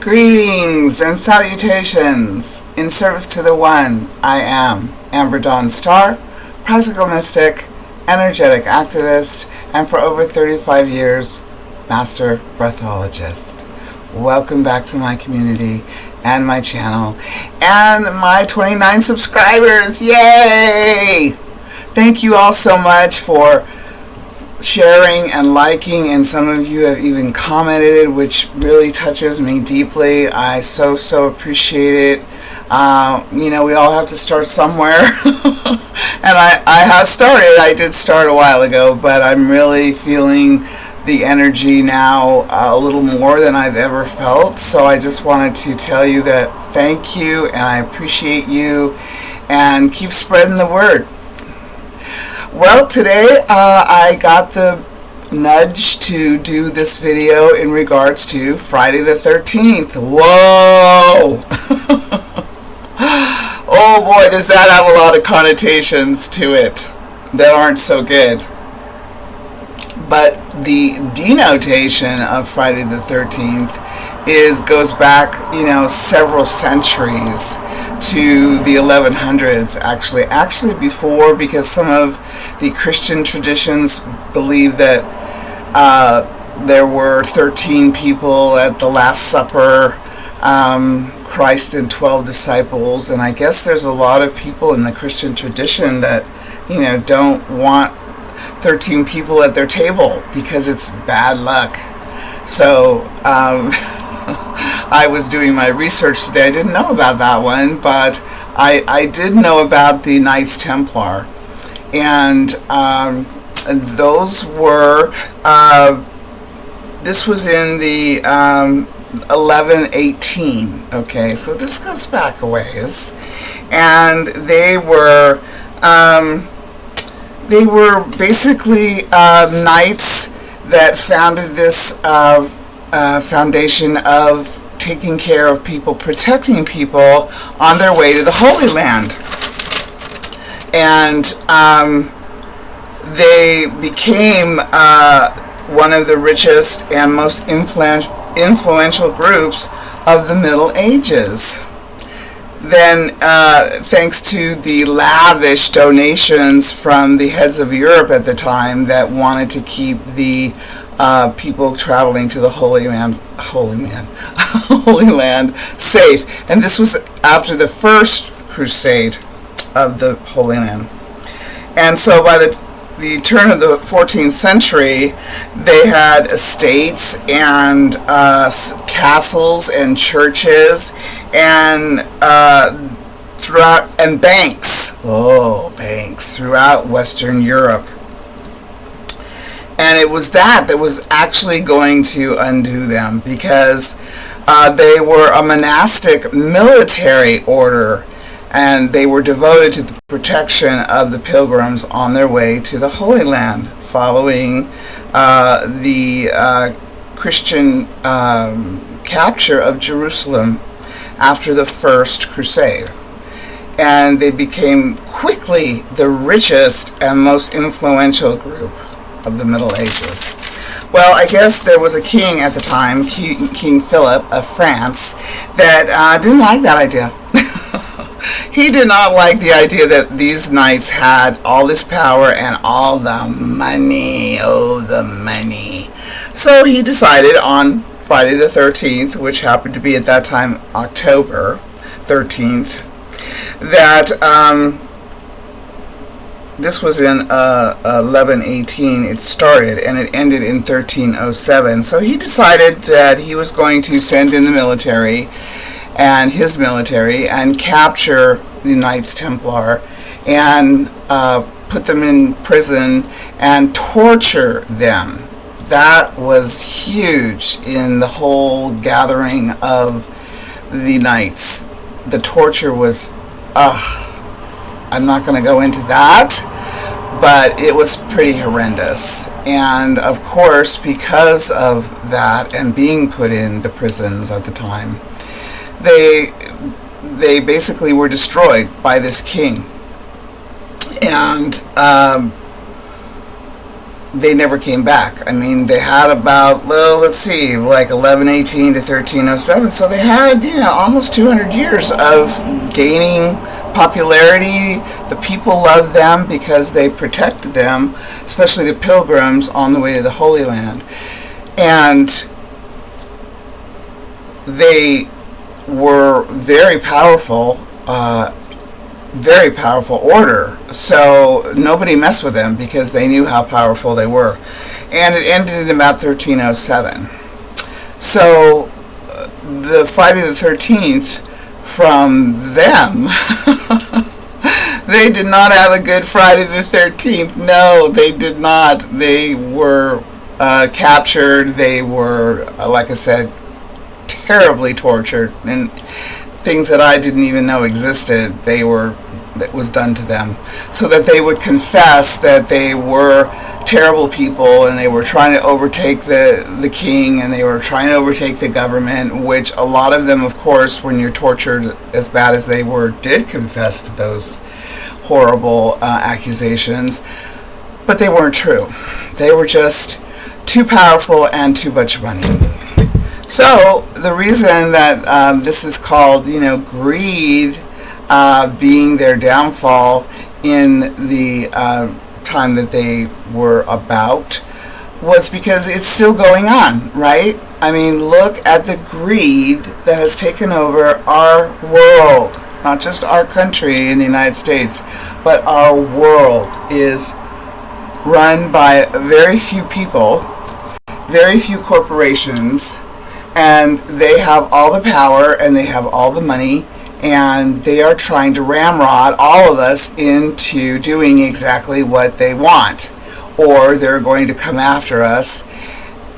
Greetings and salutations in service to the one I am, Amber Dawn Star, practical mystic, energetic activist, and for over 35 years, master breathologist. Welcome back to my community and my channel and my 29 subscribers. Yay! Thank you all so much for sharing and liking, and some of you have even commented, which really touches me deeply. I so appreciate it. We all have to start somewhere. And I have started. I did start a while ago, but I'm really feeling the energy now a little more than I've ever felt. So I just wanted to tell you that thank you, and I appreciate you, and keep spreading the word. Well, today I got the nudge to do this video in regards to Friday the 13th. Whoa! Oh boy, does that have a lot of connotations to it that aren't so good. But the denotation of Friday the 13th goes back, several centuries to the 1100s, actually before, because some of the Christian traditions believe that there were 13 people at the Last Supper, Christ and 12 disciples, and I guess there's a lot of people in the Christian tradition that, don't want 13 people at their table because it's bad luck. So, I was doing my research today. I didn't know about that one, but I did know about the Knights Templar. And those were, this was in the 1118, okay, so this goes back a ways. And they were basically knights that founded this foundation of taking care of people, protecting people on their way to the Holy Land. And they became one of the richest and most influential groups of the Middle Ages. Then, thanks to the lavish donations from the heads of Europe at the time that wanted to keep the people traveling to the Holy Land safe. And this was after the first crusade of the Holy Land. And so by the turn of the 14th century, they had estates and castles and churches and throughout, and banks throughout Western Europe. And it was that was actually going to undo them, because they were a monastic military order, and they were devoted to the protection of the pilgrims on their way to the Holy Land, following the Christian capture of Jerusalem after the First Crusade. And they became quickly the richest and most influential group of the Middle Ages. Well, I guess there was a king at the time, King Philip of France, that didn't like that idea. He did not like the idea that these knights had all this power and all the money. Oh, the money. So he decided on Friday the 13th, which happened to be at that time October 13th, that this was in 1118 it started, and it ended in 1307. So he decided that he was going to send in the military and his military and capture the Knights Templar and put them in prison and torture them. That was huge in the whole gathering of the knights. The torture was, I'm not going to go into that, but it was pretty horrendous. And of course, because of that and being put in the prisons at the time, they basically were destroyed by this king. And they never came back. I mean, they had about, well, let's see, like 1118 to 1307. So they had, almost 200 years of gaining popularity. The people loved them because they protected them, especially the pilgrims on the way to the Holy Land. And they were very powerful order, so nobody messed with them because they knew how powerful they were. And it ended in about 1307. So the Friday the 13th, from them, they did not have a good Friday the 13th. No, they did not. They were captured. They were, like I said, terribly tortured, and things that I didn't even know existed, that was done to them, so that they would confess that they were terrible people and they were trying to overtake the king, and they were trying to overtake the government, which a lot of them, of course, when you're tortured as bad as they were, did confess to those horrible accusations, but they weren't true. They were just too powerful and too much money. So the reason that this is called, greed being their downfall in the time that they were about, was because it's still going on, right? I mean, look at the greed that has taken over our world. Not just our country in the United States, but our world is run by very few people, very few corporations, and they have all the power and they have all the money, and they are trying to ramrod all of us into doing exactly what they want, or they're going to come after us,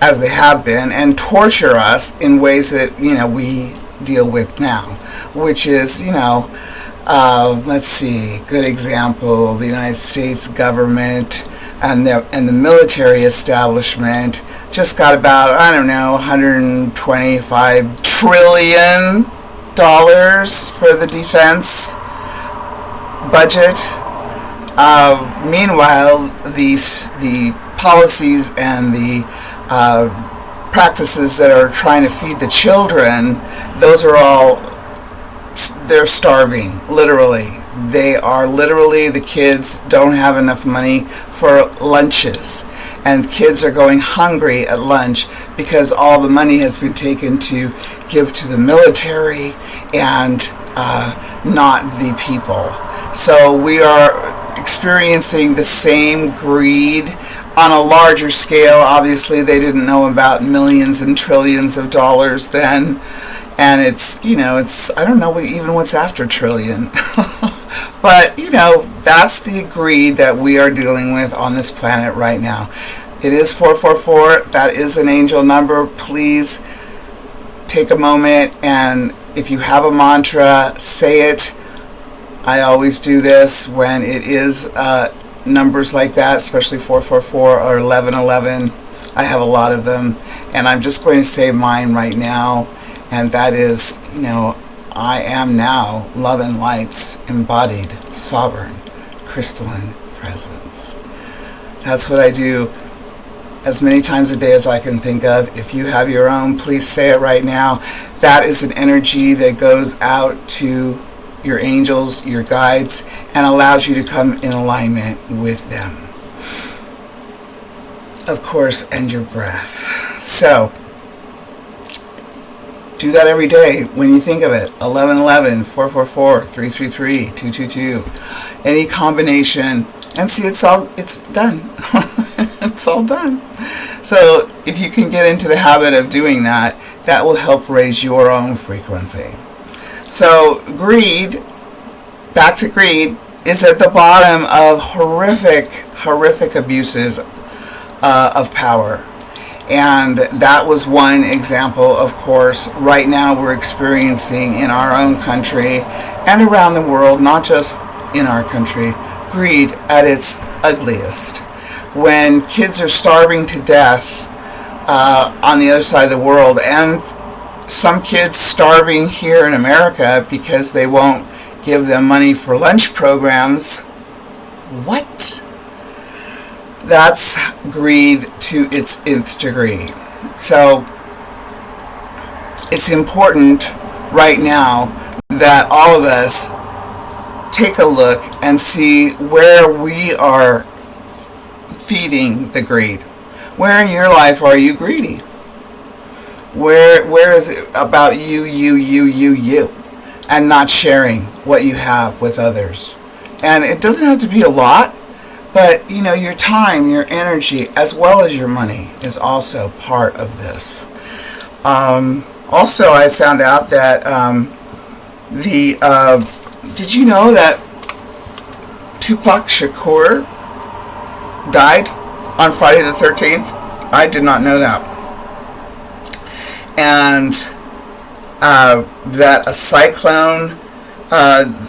as they have been, and torture us in ways that we deal with now, which is let's see, good example, the United States government and the military establishment just got about, $125 trillion for the defense budget. Meanwhile, the policies and the practices that are trying to feed the children, those are all, they're starving, literally. They are literally, the kids don't have enough money for lunches, and kids are going hungry at lunch because all the money has been taken to give to the military and not the people. So we are experiencing the same greed on a larger scale. Obviously, they didn't know about millions and trillions of dollars then. And it's, I don't know even what's after trillion. But, that's the greed that we are dealing with on this planet right now. It is 444. That is an angel number. Please take a moment, and if you have a mantra, say it. I always do this when it is numbers like that, especially 444 or 1111. I have a lot of them, and I'm just going to say mine right now. And that is, I am now love and light's embodied, sovereign, crystalline presence. That's what I do as many times a day as I can think of. If you have your own, please say it right now. That is an energy that goes out to your angels, your guides, and allows you to come in alignment with them. Of course, and your breath. So, do that every day when you think of it. 1111, 444, 333, 222. Any combination. And see, it's done. It's all done. So if you can get into the habit of doing that, that will help raise your own frequency. So greed, back to greed, is at the bottom of horrific abuses of power. And that was one example, of course, right now we're experiencing in our own country and around the world, not just in our country, greed at its ugliest. When kids are starving to death on the other side of the world, and some kids starving here in America because they won't give them money for lunch programs. What? That's greed to its nth degree. So it's important right now that all of us take a look and see where we are feeding the greed. Where in your life are you greedy? Where is it about you, and not sharing what you have with others? And it doesn't have to be a lot, but your time, your energy, as well as your money is also part of this. Also, I found out that did you know that Tupac Shakur died on Friday the 13th? I did not know that. And that a cyclone,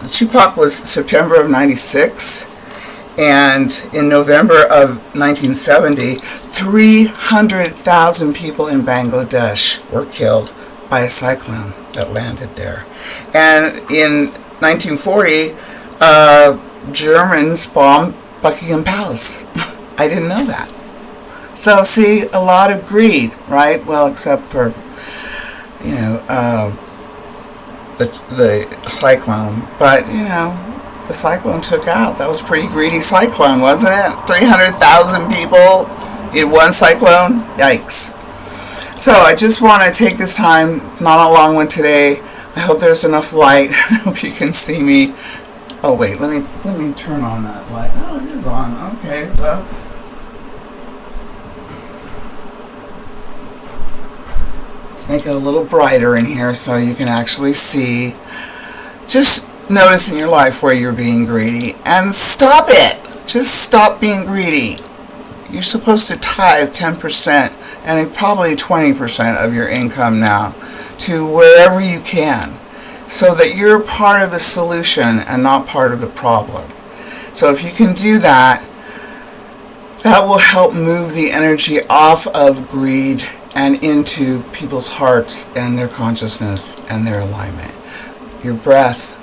Tupac was September of 96, and in November of 1970, 300,000 people in Bangladesh were killed by a cyclone that landed there. And in 1940, Germans bombed Buckingham Palace. I didn't know that. So see, a lot of greed, right? Well, except for, the cyclone. But, the cyclone took out. That was a pretty greedy cyclone, wasn't it? 300,000 people in one cyclone? Yikes. So I just want to take this time, not a long one today. I hope there's enough light. I hope you can see me. Oh wait, let me turn on that light. Oh, it is on. Okay, well. Let's make it a little brighter in here so you can actually see. Just notice in your life where you're being greedy and stop it. Just stop being greedy. You're supposed to tithe 10% and probably 20% of your income now to wherever you can, so that you're part of the solution and not part of the problem. So if you can do that, that will help move the energy off of greed and into people's hearts and their consciousness and their alignment. Your breath,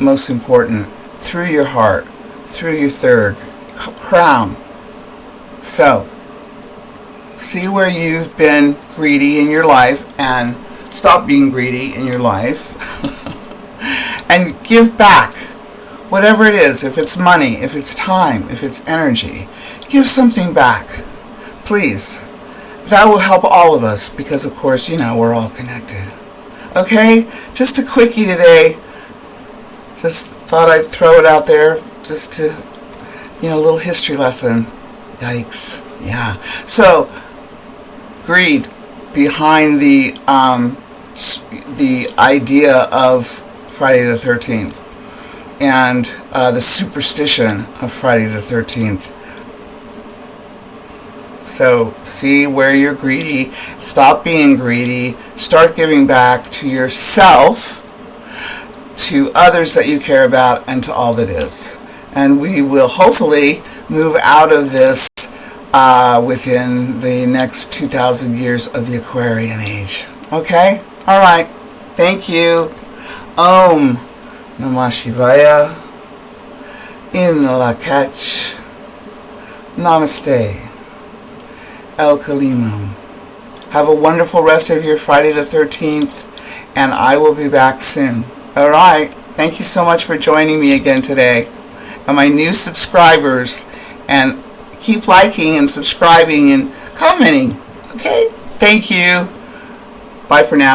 most important, through your heart, through your third crown. So, see where you've been greedy in your life and stop being greedy in your life. And give back, whatever it is, if it's money, if it's time, if it's energy. Give something back, please. That will help all of us because, of course, we're all connected. Okay? Just a quickie today. Just thought I'd throw it out there just to, a little history lesson. Yikes. Yeah. So, greed behind the idea of Friday the 13th and the superstition of Friday the 13th. So see where you're greedy. Stop being greedy. Start giving back to yourself, to others that you care about, and to all that is. And we will hopefully move out of this within the next 2,000 years of the Aquarian age. Okay? All right. Thank you. Om Namah Shivaya. In Lakach. Namaste. El Kalimum. Have a wonderful rest of your Friday the 13th, and I will be back soon. All right. Thank you so much for joining me again today. And my new subscribers, and keep liking and subscribing and commenting. Okay? Thank you. Bye for now.